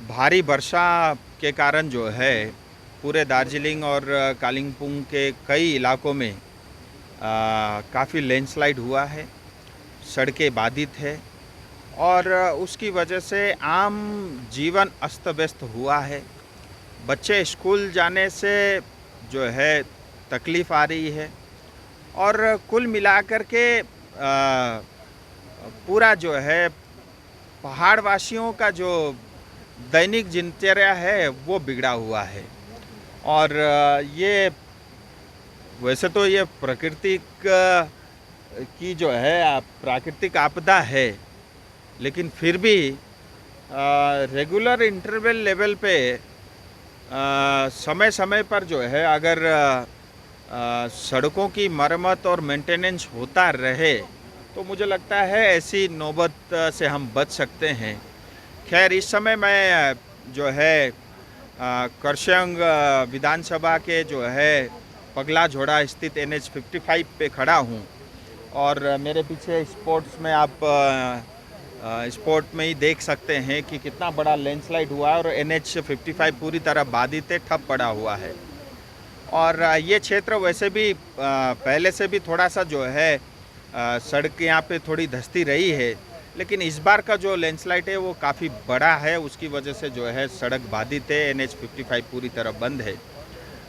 भारी वर्षा के कारण जो है पूरे दार्जिलिंग और कालिम्पोंग के कई इलाकों में काफ़ी लैंडस्लाइड हुआ है, सड़कें बाधित है और उसकी वजह से आम जीवन अस्त व्यस्त हुआ है। बच्चे स्कूल जाने से जो है तकलीफ़ आ रही है और कुल मिलाकर के पूरा जो है पहाड़ वासियों का जो दैनिक दिनचर्या है वो बिगड़ा हुआ है। और ये वैसे तो ये प्राकृतिक की जो है प्राकृतिक आपदा है, लेकिन फिर भी रेगुलर इंटरवल लेवल पे समय समय पर जो है अगर सड़कों की मरम्मत और मेंटेनेंस होता रहे तो मुझे लगता है ऐसी नौबत से हम बच सकते हैं। खैर, इस समय मैं जो है करसंग विधानसभा के जो है पगला झोड़ा स्थित NH 55 पे खड़ा हूँ और मेरे पीछे स्पोर्ट्स में आप स्पोर्ट में ही देख सकते हैं कि कितना बड़ा लैंडस्लाइड हुआ है और NH 55 पूरी तरह बाधित है, ठप पड़ा हुआ है। और ये क्षेत्र वैसे भी पहले से भी थोड़ा सा जो है सड़क यहाँ पे थोड़ी धंसती रही है, लेकिन इस बार का जो लैंडस्लाइड है वो काफ़ी बड़ा है, उसकी वजह से जो है सड़क बाधित है, NH 55 पूरी तरह बंद है।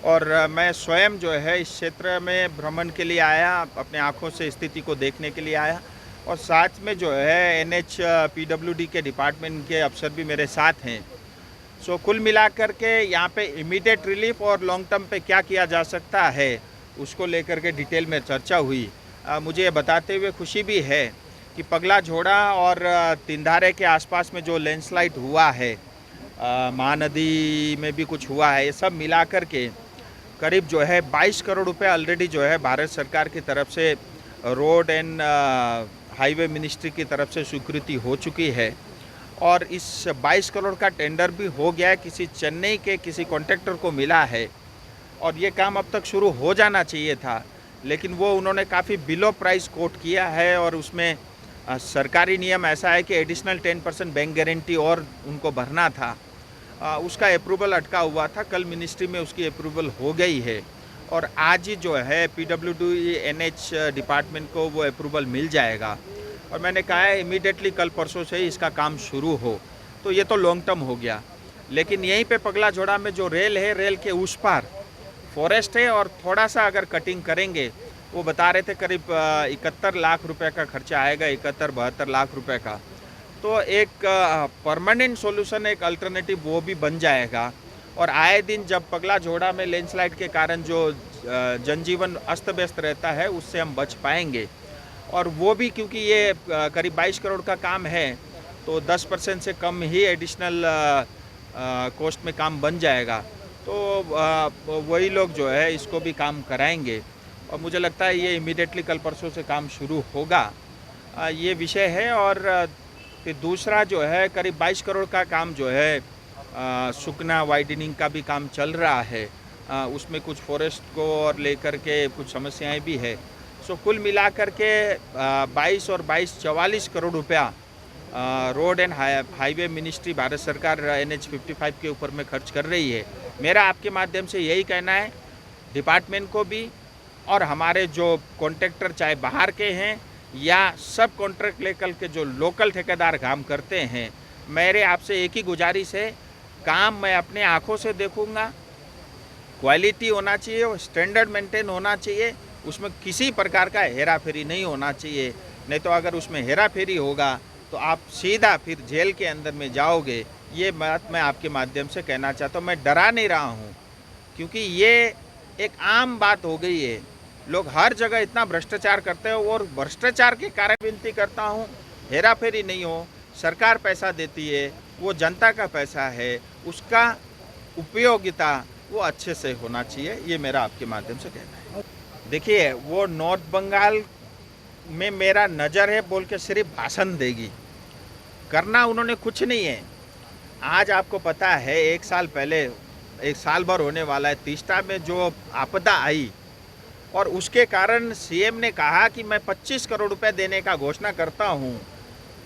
और मैं स्वयं जो है इस क्षेत्र में भ्रमण के लिए आया, अपने आँखों से स्थिति को देखने के लिए आया और साथ में जो है NH PWD के डिपार्टमेंट के अफसर भी मेरे साथ हैं। सो कुल मिलाकर के यहाँ पे इमीडिएट रिलीफ और लॉन्ग टर्म पे क्या किया जा सकता है उसको लेकर के डिटेल में चर्चा हुई। मुझे ये बताते हुए खुशी भी है कि पगला झोड़ा और तिंधारे के आसपास में जो लैंडस्लाइड हुआ है, महानदी में भी कुछ हुआ है, ये सब मिलाकर के करीब जो है 22 करोड़ रुपए ऑलरेडी जो है भारत सरकार की तरफ से रोड एंड हाईवे मिनिस्ट्री की तरफ से स्वीकृति हो चुकी है और इस 22 करोड़ का टेंडर भी हो गया है, किसी चेन्नई के किसी कॉन्ट्रैक्टर को मिला है और ये काम अब तक शुरू हो जाना चाहिए था, लेकिन वो उन्होंने काफ़ी बिलो प्राइस कोट किया है और उसमें सरकारी नियम ऐसा है कि एडिशनल 10% बैंक गारंटी और उनको भरना था। उसका अप्रूवल अटका हुआ था, कल मिनिस्ट्री में उसकी अप्रूवल हो गई है और आज ही जो है PWD NH डिपार्टमेंट को वो अप्रूवल मिल जाएगा और मैंने कहा है इमीडिएटली कल परसों से ही इसका काम शुरू हो। तो ये तो लॉन्ग टर्म हो गया, लेकिन यहीं पे पगला झोड़ा में जो रेल है, रेल के उस पार फॉरेस्ट है और थोड़ा सा अगर कटिंग करेंगे, वो बता रहे थे करीब 71 लाख रुपए का खर्चा आएगा, 71-72 लाख रुपए का। तो एक परमानेंट सॉल्यूशन, एक अल्टरनेटिव वो भी बन जाएगा और आए दिन जब पगला झोड़ा में लैंडस्लाइड के कारण जो जनजीवन अस्त व्यस्त रहता है उससे हम बच पाएंगे। और वो भी क्योंकि ये करीब 22 करोड़ का काम है तो 10% से कम ही एडिशनल कॉस्ट में काम बन जाएगा, तो वही लोग जो है इसको भी काम कराएंगे और मुझे लगता है ये इमीडिएटली कल परसों से काम शुरू होगा। ये विषय है। और फिर दूसरा जो है करीब 22 करोड़ का काम जो है सुकना वाइडनिंग का भी काम चल रहा है, उसमें कुछ फॉरेस्ट को और लेकर के कुछ समस्याएं भी है। सो कुल मिलाकर के 22 और 22 44 करोड़ रुपया road and highway ministry Bharat सरकार NH 55 के ऊपर में खर्च कर रही है। मेरा आपके माध्यम से यही कहना है डिपार्टमेंट को भी और हमारे जो कॉन्ट्रैक्टर चाहे बाहर के हैं या सब कॉन्ट्रैक्ट लेकर के जो लोकल ठेकेदार काम करते हैं, मेरे आपसे एक ही गुजारिश है, काम मैं अपने आँखों से देखूँगा, क्वालिटी होना चाहिए, स्टैंडर्ड मेंटेन होना चाहिए, उसमें किसी प्रकार का हेरा फेरी नहीं होना चाहिए। नहीं तो अगर उसमें हेरा फेरी होगा तो आप सीधा फिर जेल के अंदर में जाओगे। ये बात मैं आपके माध्यम से कहना चाहता हूँ। मैं डरा नहीं रहा हूँ, क्योंकि ये एक आम बात हो गई है। लोग हर जगह इतना भ्रष्टाचार करते हैं और भ्रष्टाचार के कारण विनती करता हूँ, हेरा फेरी नहीं हो। सरकार पैसा देती है, वो जनता का पैसा है, उसका उपयोगिता वो अच्छे से होना चाहिए। ये मेरा आपके माध्यम से कहना है। देखिए, वो नॉर्थ बंगाल में मेरा नज़र है बोल के सिर्फ भाषण देगी, करना उन्होंने कुछ नहीं है। आज आपको पता है 1 साल पहले, 1 साल भर होने वाला है, तीस्ता में जो आपदा आई और उसके कारण CM ने कहा कि मैं 25 करोड़ रुपए देने का घोषणा करता हूँ,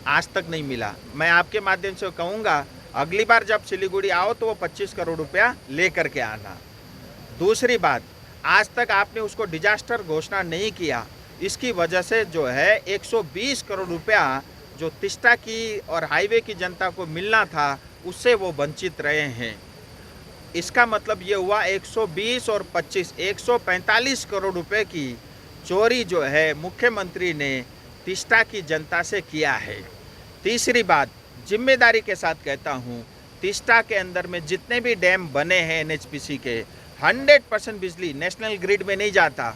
आज तक नहीं मिला। मैं आपके माध्यम से कहूँगा अगली बार जब सिलीगुड़ी आओ तो वो 25 करोड़ रुपया ले करके आना। दूसरी बात, आज तक आपने उसको डिजास्टर घोषणा नहीं किया, इसकी वजह से जो है 120 करोड़ रुपया जो तिस्टा की और हाईवे की जनता को मिलना था उससे वो वंचित रहे हैं। इसका मतलब ये हुआ 120 और 25 145 करोड़ रुपए की चोरी जो है मुख्यमंत्री ने तिस्टा की जनता से किया है। तीसरी बात, जिम्मेदारी के साथ कहता हूँ, तिस्टा के अंदर में जितने भी डैम बने हैं एनएचपीसी के 100% बिजली नेशनल ग्रिड में नहीं जाता,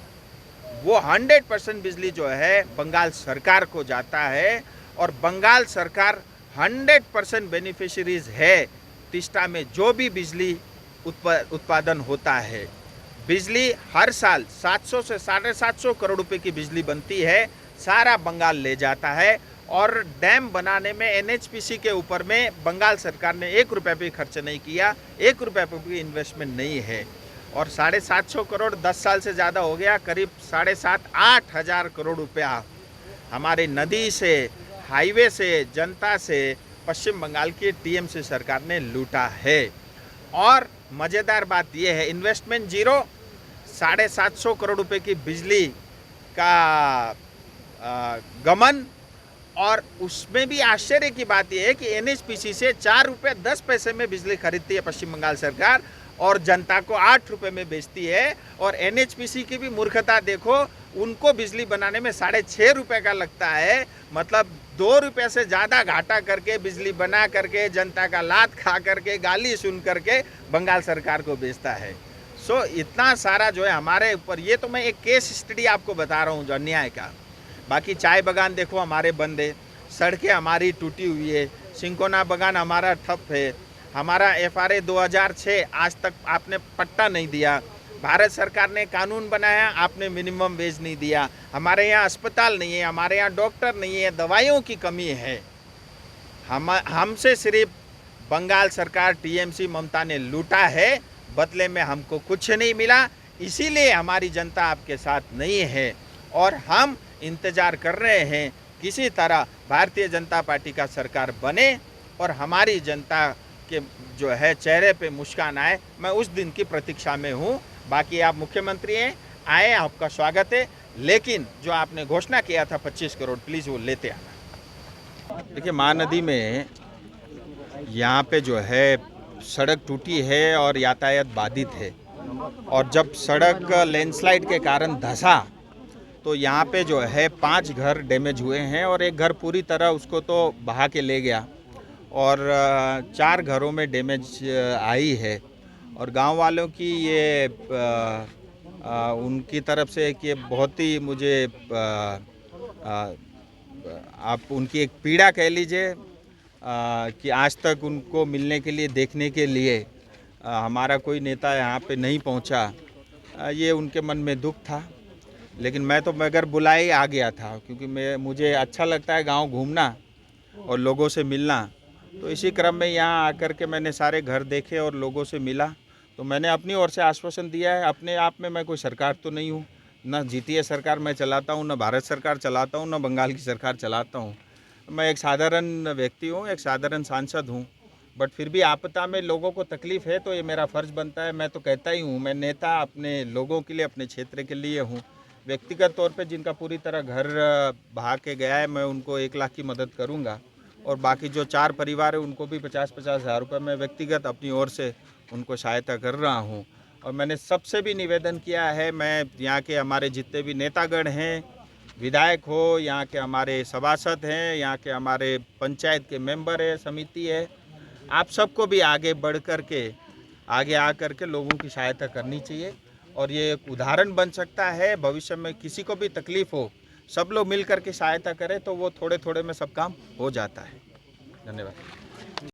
वो 100% बिजली जो है बंगाल सरकार को जाता है और बंगाल सरकार 100% बेनिफिशरीज है तिस्टा में जो भी बिजली उत्पादन होता है। बिजली हर साल 700 से 750 करोड़ रुपए की बिजली बनती है, सारा बंगाल ले जाता है। और डैम बनाने में एनएचपीसी के ऊपर में बंगाल सरकार ने 1 रुपये भी खर्च नहीं किया, 1 रुपये पर भी इन्वेस्टमेंट नहीं है। और 750 करोड़ 10 साल से ज़्यादा हो गया, करीब 7,500-8 हज़ार करोड़ रुपया हमारे नदी से, हाईवे से, जनता से पश्चिम बंगाल की टीएमसी सरकार ने लूटा है। और मज़ेदार बात यह है, इन्वेस्टमेंट जीरो, 750 करोड़ रुपए की बिजली का गमन। और उसमें भी आश्चर्य की बात यह है कि एनएचपीसी से 4 रुपये 10 पैसे में बिजली खरीदती है पश्चिम बंगाल सरकार और जनता को 8 रुपये में बेचती है। और एनएचपीसी की भी मूर्खता देखो, उनको बिजली बनाने में 6.5 रुपये का लगता है, मतलब 2 रुपये से ज़्यादा घाटा करके बिजली बना करके जनता का लात खा करके गाली सुन करके बंगाल सरकार को बेचता है। सो इतना सारा जो है हमारे ऊपर, ये तो मैं एक केस स्टडी आपको बता रहा हूँ जो अन्याय का। बाकी चाय बागान देखो हमारे बंद है, सड़कें हमारी टूटी हुई है, सिंकोना बागान हमारा ठप है, हमारा FRA 2006 आज तक आपने पट्टा नहीं दिया, भारत सरकार ने कानून बनाया, आपने मिनिमम वेज नहीं दिया, हमारे यहाँ अस्पताल नहीं है, हमारे यहाँ डॉक्टर नहीं है, दवाइयों की कमी है। हमसे सिर्फ बंगाल सरकार टीएमसी ममता ने लूटा है, बदले में हमको कुछ नहीं मिला। इसीलिए हमारी जनता आपके साथ नहीं है और हम इंतज़ार कर रहे हैं किसी तरह भारतीय जनता पार्टी का सरकार बने और हमारी जनता के जो है चेहरे पे मुस्कान आए। मैं उस दिन की प्रतीक्षा में हूँ। बाकी आप मुख्यमंत्री हैं, आए, आपका स्वागत है, लेकिन जो आपने घोषणा किया था 25 करोड़, प्लीज़ वो लेते आना। देखिए, महानदी में यहाँ पे जो है सड़क टूटी है और यातायात बाधित है। और जब सड़क लैंडस्लाइड के कारण धंसा तो यहाँ पे जो है 5 घर डैमेज हुए हैं और एक घर पूरी तरह उसको तो बहा के ले गया और 4 घरों में डैमेज आई है। और गांव वालों की ये उनकी तरफ से कि बहुत ही मुझे आप उनकी एक पीड़ा कह लीजिए कि आज तक उनको मिलने के लिए, देखने के लिए हमारा कोई नेता यहाँ पे नहीं पहुँचा, ये उनके मन में दुख था। लेकिन मैं तो मगर बुलाए आ गया था, क्योंकि मुझे अच्छा लगता है गांव घूमना और लोगों से मिलना। तो इसी क्रम में यहाँ आकर के मैंने सारे घर देखे और लोगों से मिला। तो मैंने अपनी ओर से आश्वासन दिया है। अपने आप में मैं कोई सरकार तो नहीं हूँ, न जीतीय सरकार मैं चलाता हूँ, न भारत सरकार चलाता हूँ, न बंगाल की सरकार चलाता हूँ। मैं एक साधारण व्यक्ति हूँ, एक साधारण सांसद हूँ। बट फिर भी आपदा में लोगों को तकलीफ़ है तो ये मेरा फ़र्ज़ बनता है। मैं तो कहता ही हूँ, मैं नेता अपने लोगों के लिए, अपने क्षेत्र के लिए हूँ। व्यक्तिगत तौर पे जिनका पूरी तरह घर बहा के गया है, मैं उनको 1 लाख की मदद करूंगा। और बाकी जो 4 परिवार है उनको भी 50-50 हज़ार रुपये मैं व्यक्तिगत अपनी ओर से उनको सहायता कर रहा हूं। और मैंने सबसे भी निवेदन किया है, मैं यहाँ के हमारे जितने भी नेतागण हैं, विधायक हो, यहाँ के हमारे सभासद हैं, यहाँ के हमारे पंचायत के मेंबर है, समिति है, आप सबको भी आगे बढ़ कर के, आगे आ कर के लोगों की सहायता करनी चाहिए। और ये एक उदाहरण बन सकता है, भविष्य में किसी को भी तकलीफ़ हो, सब लोग मिल कर के सहायता करें तो वो थोड़े थोड़े में सब काम हो जाता है। धन्यवाद।